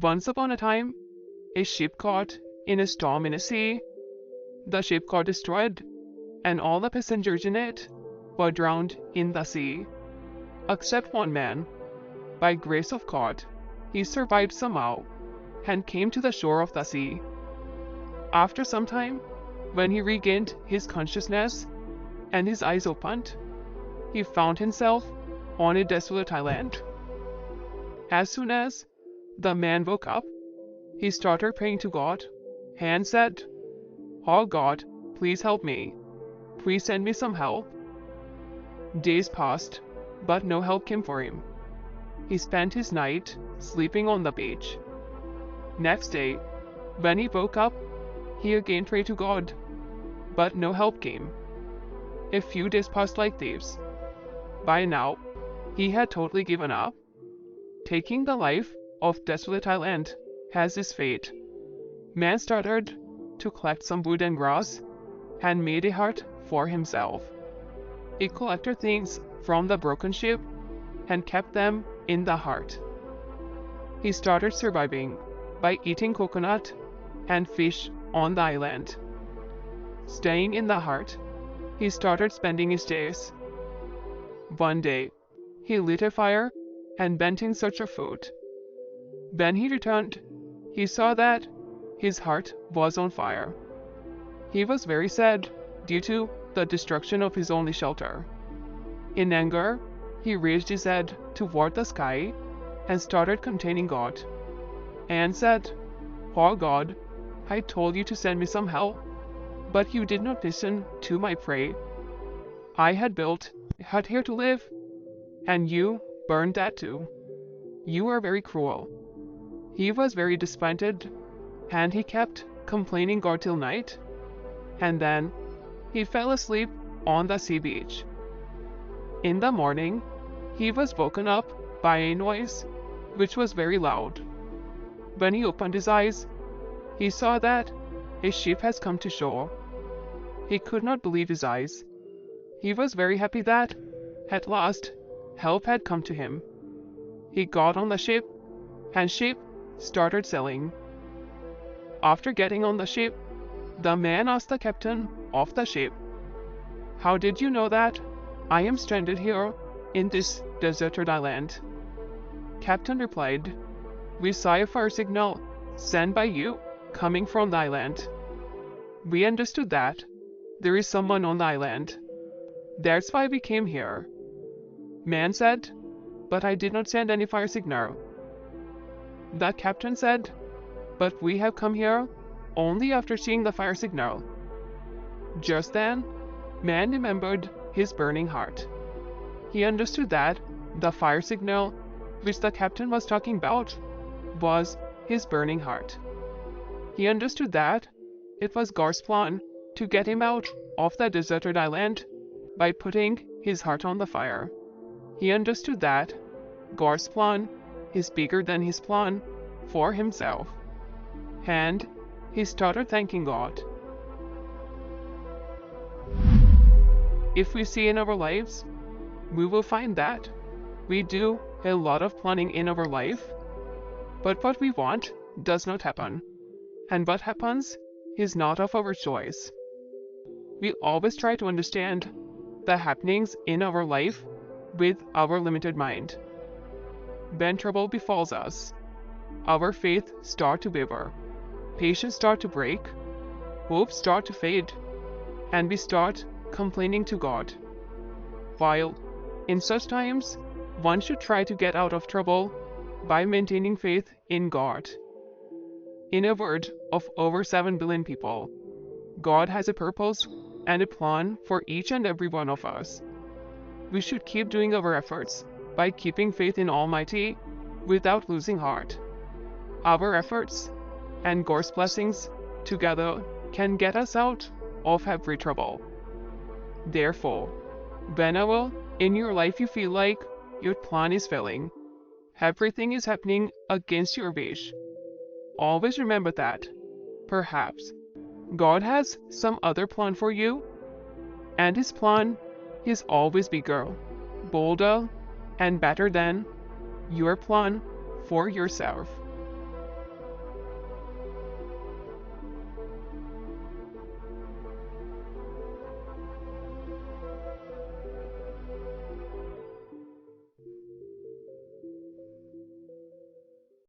Once upon a time, a ship caught in a storm in a sea. The ship got destroyed, and all the passengers in it were drowned in the sea, except one man. By grace of God, he survived somehow and came to the shore of the sea. After some time, when he regained his consciousness and his eyes opened, he found himself on a desolate island. As soon as the man woke up, he started praying to God and said, "Oh God, please help me. Please send me some help." Days passed, but no help came for him. He spent his night sleeping on the beach. Next day, when he woke up, he again prayed to God, but no help came. A few days passed like thieves. By now, he had totally given up. Taking the life of desolate island as his fate, man started to collect some wood and grass and made a hut for himself. He collected things from the broken ship and kept them in the hut. He started surviving by eating coconut and fish on the island. Staying in the hut, he started spending his days. One day, he lit a fire and went in search of food. When he returned, he saw that his hut was on fire. He was very sad due to the destruction of his only shelter. In anger, he raised his head toward the sky and started complaining God, and said, "Oh God, I told you to send me some help, but you did not listen to my prayer. I had built a hut here to live, and you burned that too. You are very cruel." He was very disappointed, and he kept complaining God till night, and then he fell asleep on the sea beach. In the morning, he was woken up by a noise which was very loud. When he opened his eyes, he saw that a ship has come to shore. He could not believe his eyes. He was very happy that, at last, help had come to him. He got on the ship, and ship started sailing. After getting on the ship, the man asked the captain of the ship, "How did you know that I am stranded here in this deserted island?" Captain replied, "We saw a fire signal sent by you coming from the island. We understood that there is someone on the island. That's why we came here." Man said, "But I did not send any fire signal." The captain said, "But we have come here only after seeing the fire signal." Just then, man remembered his burning heart. He understood that the fire signal which the captain was talking about was his burning heart. He understood that it was God's plan to get him out of the deserted island by putting his heart on the fire. He understood that God's plan is bigger than his plan for himself, and he started thanking God. If we see in our lives, we will find that we do a lot of planning in our life, but what we want does not happen, and what happens is not of our choice. We always try to understand the happenings in our life with our limited mind. When trouble befalls us, our faith starts to waver, patience starts to break, hope starts to fade, and we start complaining to God. While in such times, one should try to get out of trouble by maintaining faith in God. In a world of over 7 billion people, God has a purpose and a plan for each and every one of us. We should keep doing our efforts by keeping faith in Almighty without losing heart. Our efforts and God's blessings together can get us out of every trouble. Therefore, whenever in your life you feel like your plan is failing, everything is happening against your wish, always remember that perhaps God has some other plan for you, and his plan is always bigger, bolder, and better than your plan for yourself.